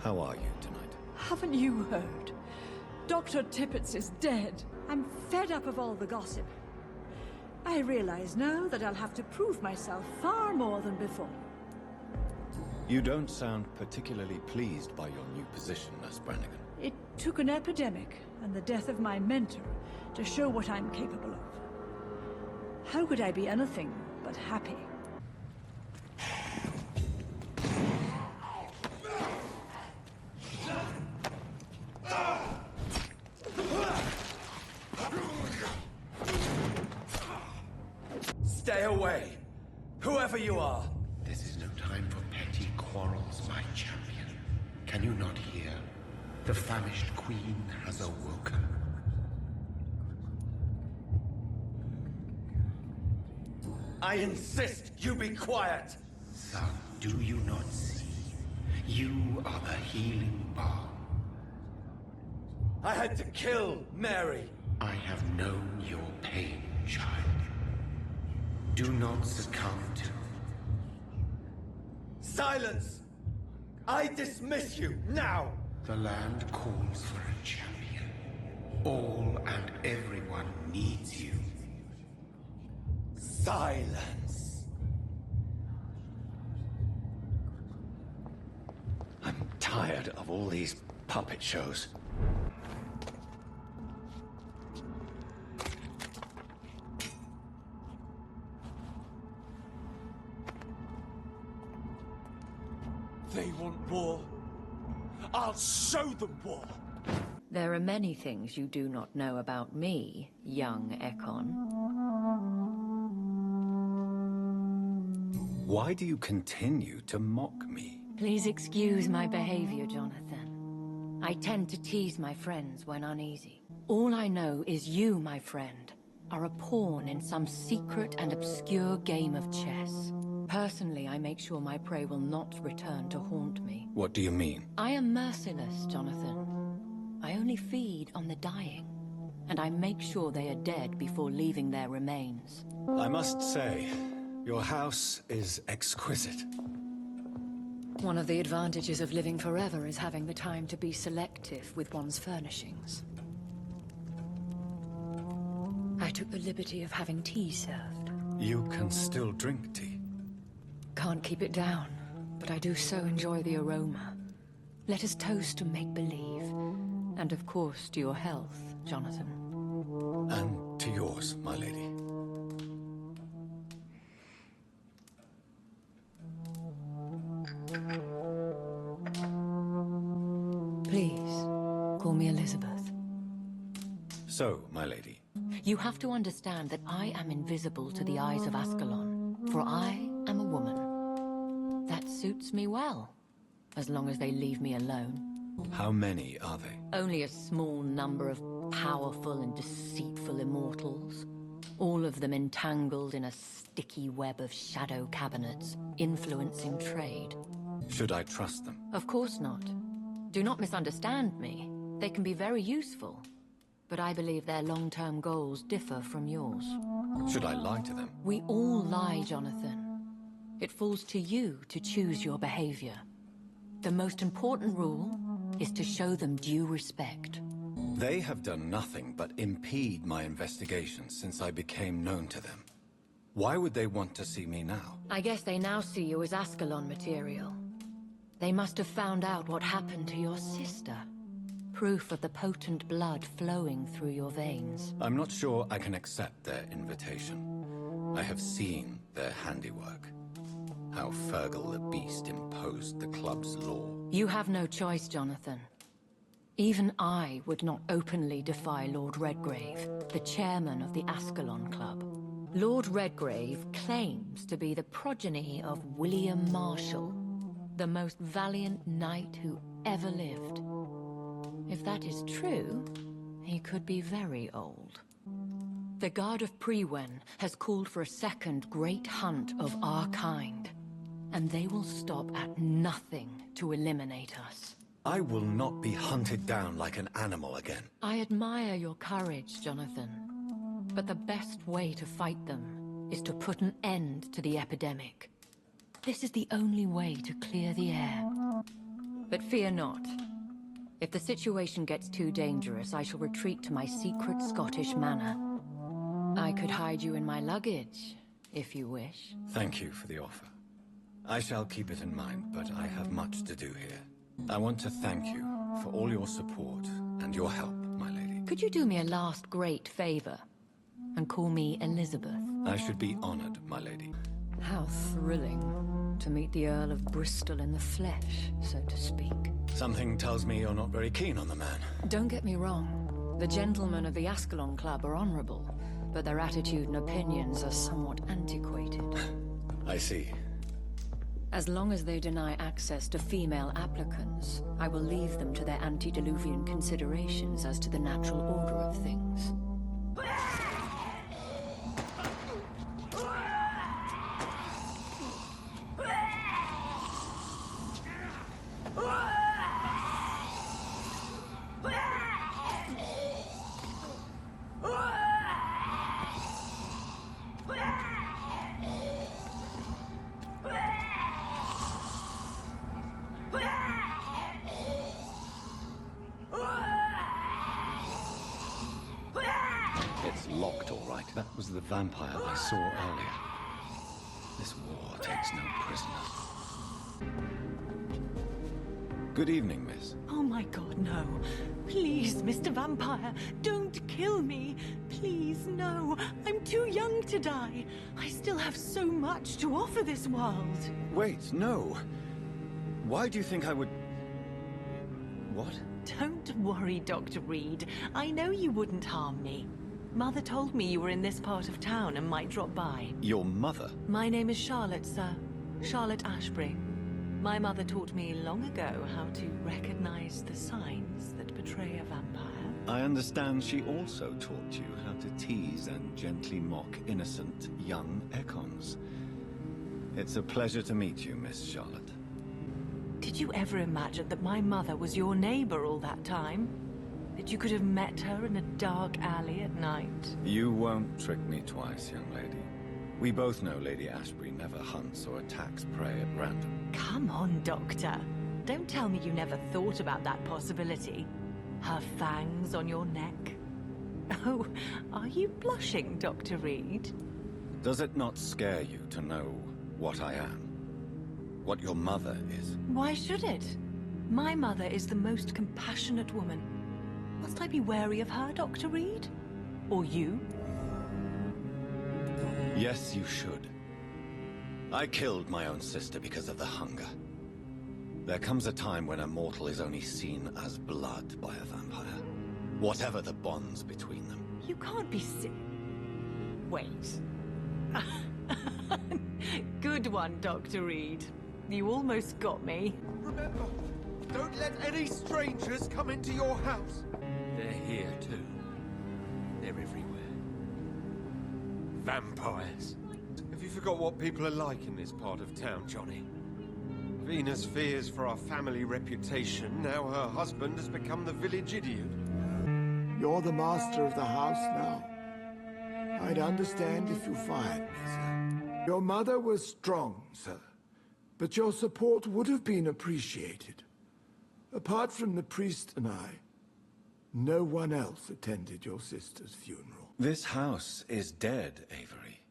How are you tonight? Haven't you heard? Dr. Tippets is dead. I'm fed up of all the gossip. I realize now that I'll have to prove myself far more than before. You don't sound particularly pleased by your new position, Nurse Brannigan. It took an epidemic and the death of my mentor to show what I'm capable of. How could I be anything but happy? Stay away, whoever you are. This is no time for petty quarrels, my champion. Can you not hear? The famished queen has awoken. I insist you be quiet. Son, do you not see? You are the healing balm. I had to kill Mary. I have known your pain, child. Do not succumb to... Silence! I dismiss you, now! The land calls for a champion. All and everyone needs you. Silence! I'm tired of all these puppet shows. They want war. I'll show them war. There are many things you do not know about me, young Ekon. Why do you continue to mock me? Please excuse my behavior, Jonathan. I tend to tease my friends when uneasy. All I know is you, my friend, are a pawn in some secret and obscure game of chess. Personally, I make sure my prey will not return to haunt me. What do you mean? I am merciless, Jonathan. I only feed on the dying, and I make sure they are dead before leaving their remains. I must say, your house is exquisite. One of the advantages of living forever is having the time to be selective with one's furnishings. I took the liberty of having tea served. You can still drink tea. Can't keep it down, but I do so enjoy the aroma. Let us toast to make-believe. And of course, to your health, Jonathan. And to yours, my lady. Please, call me Elizabeth. So, my lady. You have to understand that I am invisible to the eyes of Ascalon, for I am a woman. That suits me well, as long as they leave me alone. How many are they? Only a small number of powerful and deceitful immortals. All of them entangled in a sticky web of shadow cabinets, influencing trade. Should I trust them? Of course not. Do not misunderstand me. They can be very useful. But I believe their long-term goals differ from yours. Should I lie to them? We all lie, Jonathan. It falls to you to choose your behavior. The most important rule is to show them due respect. They have done nothing but impede my investigation since I became known to them. Why would they want to see me now? I guess they now see you as Ascalon material. They must have found out what happened to your sister. Proof of the potent blood flowing through your veins. I'm not sure I can accept their invitation. I have seen their handiwork. How Fergal the Beast imposed the club's law. You have no choice, Jonathan. Even I would not openly defy Lord Redgrave, the chairman of the Ascalon Club. Lord Redgrave claims to be the progeny of William Marshall, the most valiant knight who ever lived. If that is true, he could be very old. The Guard of Priwen has called for a second great hunt of our kind, and they will stop at nothing to eliminate us. I will not be hunted down like an animal again. I admire your courage, Jonathan. But the best way to fight them is to put an end to the epidemic. This is the only way to clear the air. But fear not. If the situation gets too dangerous, I shall retreat to my secret Scottish manor. I could hide you in my luggage, if you wish. Thank you for the offer. I shall keep it in mind, but I have much to do here. I want to thank you for all your support and your help, my lady. Could you do me a last great favor and call me Elizabeth? I should be honored, my lady. How thrilling to meet the Earl of Bristol in the flesh, so to speak. Something tells me you're not very keen on the man. Don't get me wrong. The gentlemen of the Ascalon Club are honorable, but their attitude and opinions are somewhat antiquated. I see. As long as they deny access to female applicants, I will leave them to their antediluvian considerations as to the natural order of things. It's locked, all right. That was the vampire I saw earlier. This war takes no prisoners. Good evening, miss. Oh my god, no. Please, Mr. Vampire, don't kill me. Please, no. I'm too young to die. I still have so much to offer this world. Wait, no. Why do you think I would... What? Don't worry, Dr. Reed. I know you wouldn't harm me. Mother told me you were in this part of town and might drop by. Your mother? My name is Charlotte, sir. Charlotte Ashbury. My mother taught me long ago how to recognize the signs that betray a vampire. I understand she also taught you how to tease and gently mock innocent young Ekons. It's a pleasure to meet you, Miss Charlotte. Did you ever imagine that my mother was your neighbor all that time? That you could have met her in a dark alley at night? You won't trick me twice, young lady. We both know Lady Ashbury never hunts or attacks prey at random. Come on, Doctor. Don't tell me you never thought about that possibility. Her fangs on your neck. Oh, are you blushing, Dr. Reed? Does it not scare you to know what I am? What your mother is? Why should it? My mother is the most compassionate woman. Must I be wary of her, Dr. Reed? Or you? Yes, you should. I killed my own sister because of the hunger. There comes a time when a mortal is only seen as blood by a vampire. Whatever the bonds between them. You can't be Wait. Good one, Dr. Reed. You almost got me. Remember, don't let any strangers come into your house. They're here too. They're everywhere. Vampires. Have you forgot what people are like in this part of town, Johnny? Venus fears for our family reputation. Now her husband has become the village idiot. You're the master of the house now. I'd understand if you fired me, sir. Your mother was strong, sir. But your support would have been appreciated. Apart from the priest and I, no one else attended your sister's funeral. This house is dead, Avery.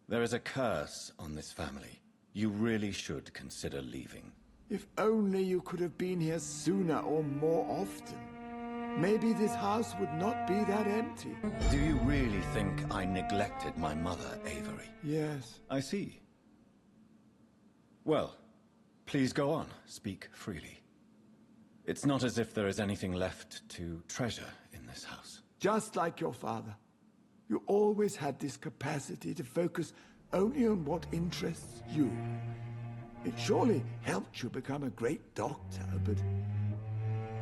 There is a curse on this family. You really should consider leaving. If only you could have been here sooner or more often. Maybe this house would not be that empty. Do you really think I neglected my mother, Avery? Yes. I see. Well, please go on. Speak freely. It's not as if there is anything left to treasure in this house. Just like your father. You always had this capacity to focus only on what interests you. It surely helped you become a great doctor, but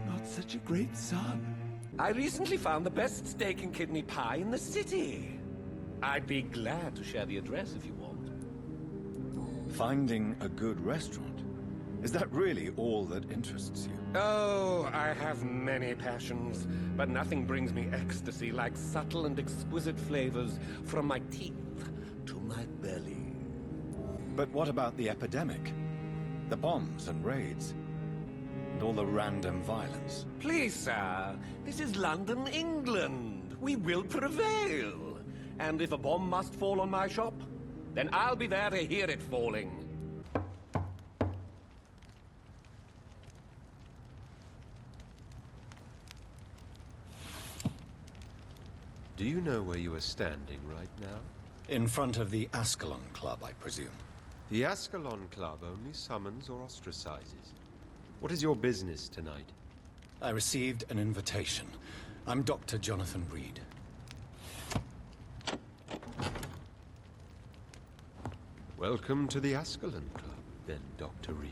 not such a great son. I recently found the best steak and kidney pie in the city. I'd be glad to share the address if you want. Finding a good restaurant? Is that really all that interests you? Oh, I have many passions, but nothing brings me ecstasy like subtle and exquisite flavors from my teeth to my belly. But what about the epidemic? The bombs and raids? and all the random violence. Please, sir. This is London, England. We will prevail. And if a bomb must fall on my shop, then I'll be there to hear it falling. Do you know where you are standing right now? In front of the Ascalon Club, I presume. The Ascalon Club only summons or ostracizes. What is your business tonight? I received an invitation. I'm Dr. Jonathan Reed. Welcome to the Ascalon Club, then, Dr. Reed.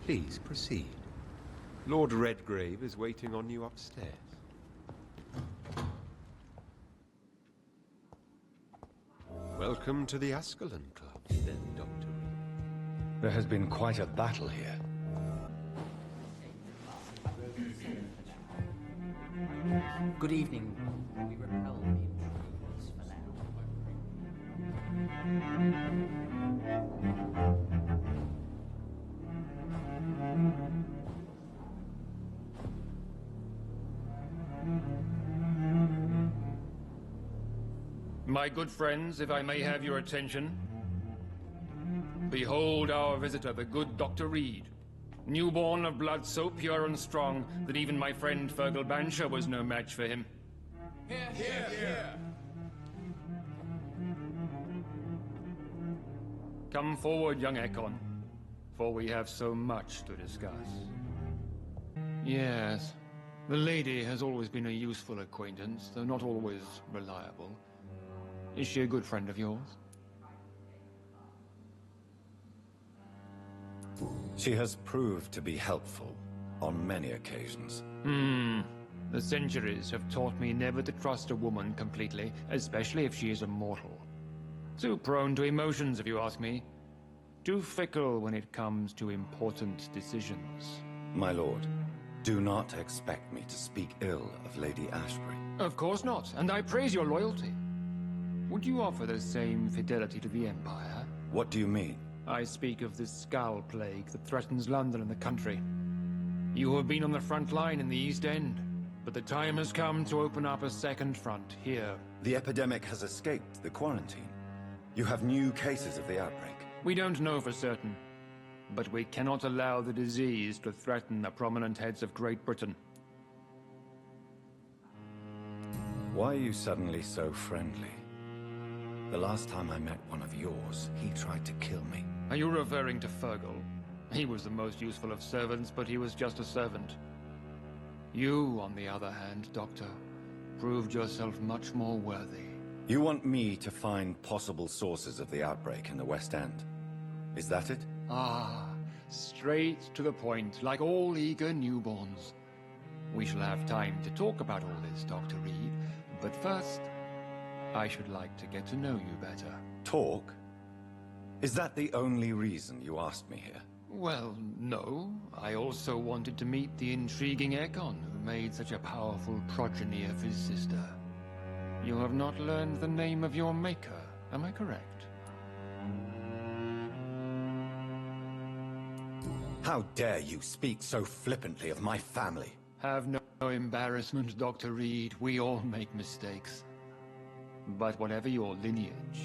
Please proceed. Lord Redgrave is waiting on you upstairs. Welcome to the Ascalon Club, then, Dr. Reed. There has been quite a battle here. Good evening. We repel the intrusions for My good friends, if I may have your attention. Behold our visitor, the good Dr. Reed. Newborn of blood so pure and strong that even my friend Fergal Bansher was no match for him. Come forward, young Ekon, for we have so much to discuss. Yes, the lady has always been a useful acquaintance, though not always reliable. Is she a good friend of yours? She has proved to be helpful on many occasions. The centuries have taught me never to trust a woman completely, especially if she is a mortal. Too prone to emotions, if you ask me. Too fickle when it comes to important decisions. My lord, do not expect me to speak ill of Lady Ashbury. Of course not, and I praise your loyalty. Would you offer the same fidelity to the Empire? What do you mean? I speak of this Skull Plague that threatens London and the country. You have been on the front line in the East End, but the time has come to open up a second front here. The epidemic has escaped the quarantine. You have new cases of the outbreak. We don't know for certain, but we cannot allow the disease to threaten the prominent heads of Great Britain. Why are you suddenly so friendly? The last time I met one of yours, he tried to kill me. Are you referring to Fergal? He was the most useful of servants, but he was just a servant. You, on the other hand, Doctor, proved yourself much more worthy. You want me to find possible sources of the outbreak in the West End? Is that it? Ah, straight to the point, like all eager newborns. We shall have time to talk about all this, Dr. Reed, but first, I should like to get to know you better. Talk? Is that the only reason you asked me here? Well, no. I also wanted to meet the intriguing Ekon, who made such a powerful progeny of his sister. You have not learned the name of your maker, am I correct? How dare you speak so flippantly of my family? Have no embarrassment, Dr. Reed. We all make mistakes. But whatever your lineage,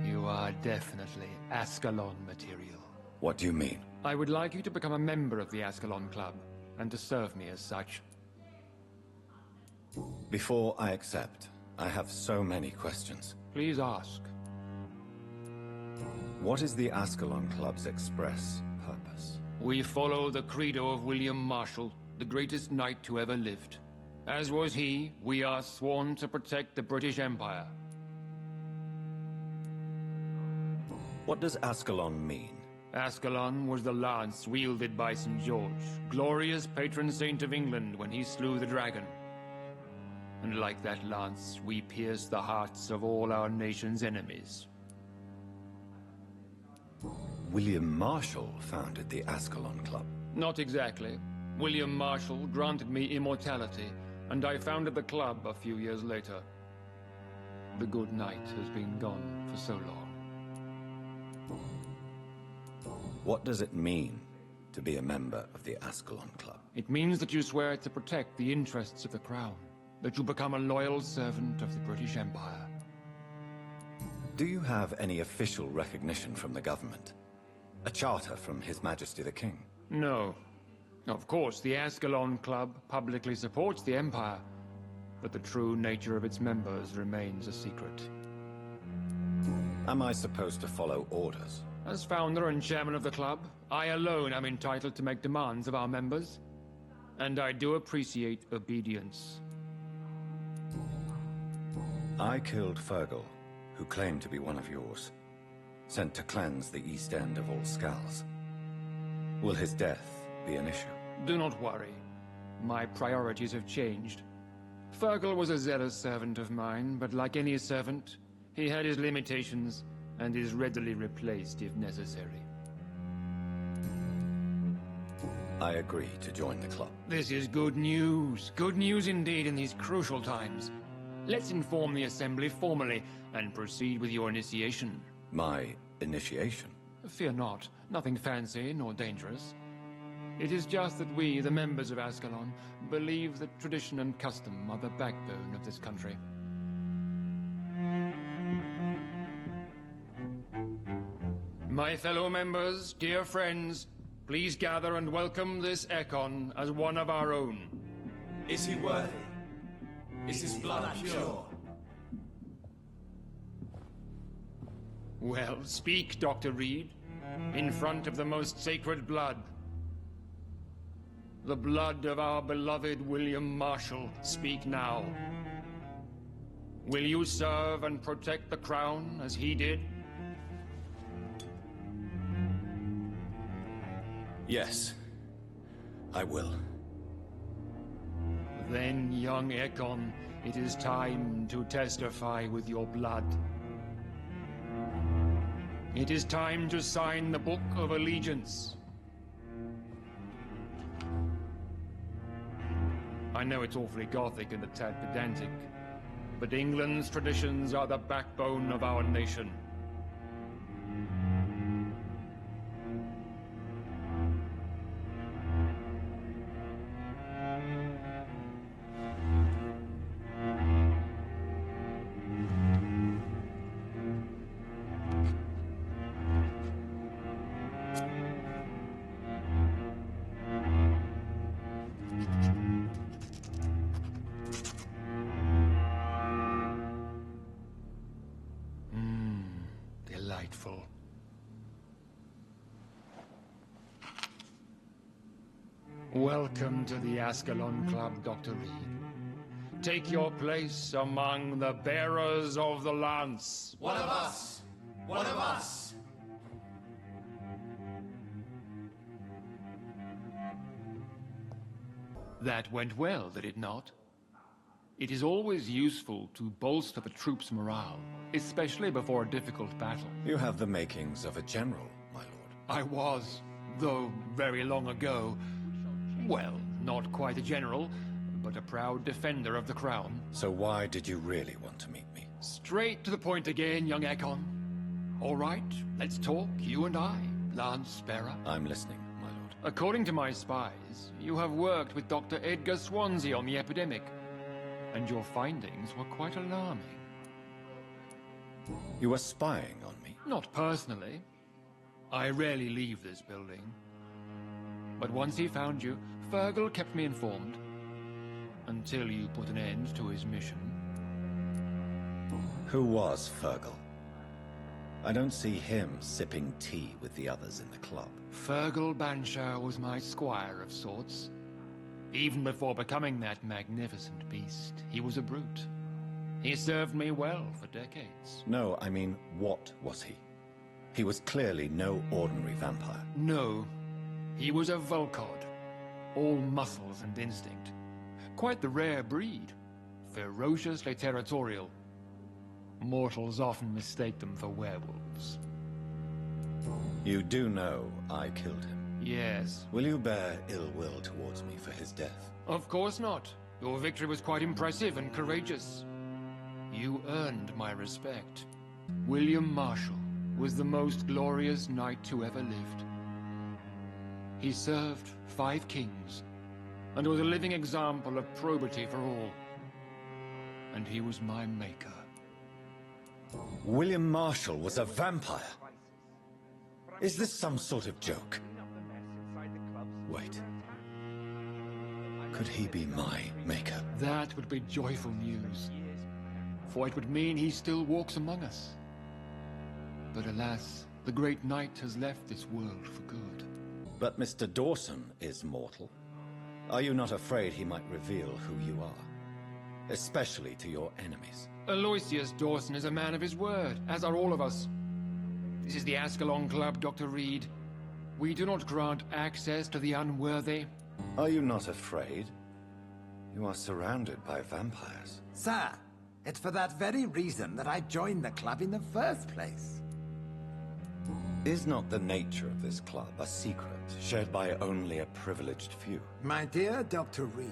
you are definitely Ascalon material. What do you mean? I would like you to become a member of the Ascalon Club, and to serve me as such. Before I accept, I have so many questions. Please ask. What is the Ascalon Club's express purpose? We follow the credo of William Marshall, the greatest knight who ever lived. As was he, we are sworn to protect the British Empire. What does Ascalon mean? Ascalon was the lance wielded by St. George, glorious patron saint of England when he slew the dragon. And like that lance, we pierce the hearts of all our nation's enemies. William Marshall founded the Ascalon Club. Not exactly. William Marshall granted me immortality, and I founded the club a few years later. The good knight has been gone for so long. What does it mean to to be a member of the Ascalon Club? It means that you swear to protect the interests of the Crown, that you become a loyal servant of the British Empire. Do you have any official recognition from the government? A charter from His Majesty the King? No. Of course, the Ascalon Club publicly supports the Empire, but the true nature of its members remains a secret. Am I supposed to follow orders? As founder and chairman of the club, I alone am entitled to make demands of our members, and I do appreciate obedience. I killed Fergal, who claimed to be one of yours, sent to cleanse the East End of all Skulls. Will his death be an issue? Do not worry. My priorities have changed. Fergal was a zealous servant of mine, but like any servant, he had his limitations and is readily replaced if necessary. I agree to join the club. This is good news. Good news indeed in these crucial times. Let's inform the Assembly formally and proceed with your initiation. My initiation? Fear not. Nothing fancy nor dangerous. It is just that we, the members of Ascalon, believe that tradition and custom are the backbone of this country. My fellow members, dear friends, please gather and welcome this Ekon as one of our own. Is he worthy? Is his blood pure? Well, speak, Dr. Reed, in front of the most sacred blood. The blood of our beloved William Marshall, speak now. Will you serve and protect the crown as he did? Yes, I will. Then, young Ekon, it is time to testify with your blood. It is time to sign the Book of Allegiance. I know it's awfully gothic and a tad pedantic, but England's traditions are the backbone of our nation. Delightful. Welcome to the Ascalon Club, Dr. Reed. Take your place among the bearers of the lance. One of us! One of us! That went well, did it not? It is always useful to bolster the troops' morale, especially before a difficult battle. You have the makings of a general, my lord. I was, though very long ago. Well, not quite a general, but a proud defender of the crown. So why did you really want to meet me? Straight to the point again, young Ekon. All right, let's talk, you and I, Lance Bearer. I'm listening, my lord. According to my spies, you have worked with Dr. Edgar Swansea on the epidemic, and your findings were quite alarming. You were spying on me? Not personally. I rarely leave this building. But once he found you, Fergal kept me informed. Until you put an end to his mission. Who was Fergal? I don't see him sipping tea with the others in the club. Fergal Banshire was my squire of sorts. Even before becoming that magnificent beast, he was a brute. He served me well for decades. No, I mean, what was he? He was clearly no ordinary vampire. No. He was a Volcod. All muscles and instinct. Quite the rare breed. Ferociously territorial. Mortals often mistake them for werewolves. You do know I killed him? Yes. Will you bear ill will towards me for his death? Of course not. Your victory was quite impressive and courageous. You earned my respect. William Marshall was the most glorious knight who ever lived. He served 5 kings, and was a living example of probity for all. And he was my maker. William Marshall was a vampire? Is this some sort of joke? Wait. Could he be my maker? That would be joyful news, for it would mean he still walks among us. But alas, the great knight has left this world for good. But Mr. Dawson is mortal. Are you not afraid he might reveal who you are? Especially to your enemies. Aloysius Dawson is a man of his word, as are all of us. This is the Ascalon Club, Dr. Reed. We do not grant access to the unworthy. Are you not afraid? You are surrounded by vampires. Sir, it's for that very reason that I joined the club in the first place. Is not the nature of this club a secret, shared by only a privileged few? My dear Dr. Reed,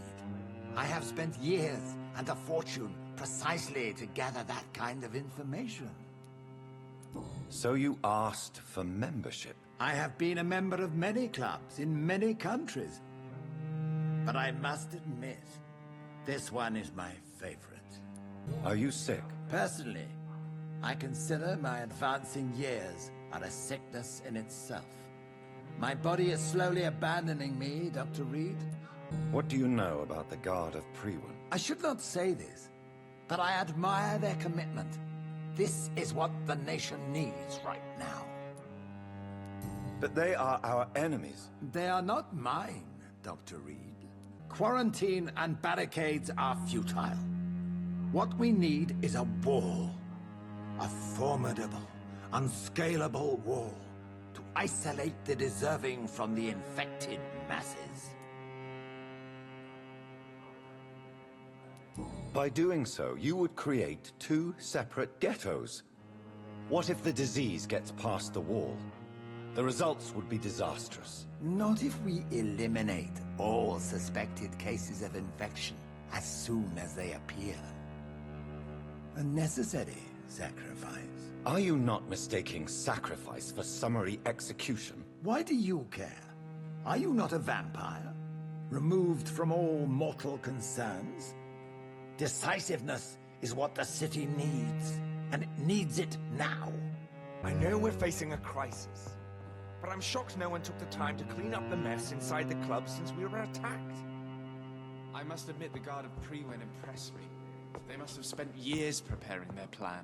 I have spent years and a fortune precisely to gather that kind of information. So you asked for membership? I have been a member of many clubs in many countries. But I must admit, this one is my favorite. Are you sick? Personally, I consider my advancing years are a sickness in itself. My body is slowly abandoning me, Dr. Reed. What do you know about the Guard of Priwen? I should not say this, but I admire their commitment. This is what the nation needs right now. But they are our enemies. They are not mine, Dr. Reed. Quarantine and barricades are futile. What we need is a wall. A formidable, unscalable wall to isolate the deserving from the infected masses. By doing so, you would create 2 separate ghettos. What if the disease gets past the wall? The results would be disastrous. Not if we eliminate all suspected cases of infection as soon as they appear. A necessary sacrifice. Are you not mistaking sacrifice for summary execution? Why do you care? Are you not a vampire? Removed from all mortal concerns? Decisiveness is what the city needs, and it needs it now. I know we're facing a crisis, but I'm shocked no one took the time to clean up the mess inside the club since we were attacked. I must admit the Guard of Priwen impressed me. They must have spent years preparing their plan.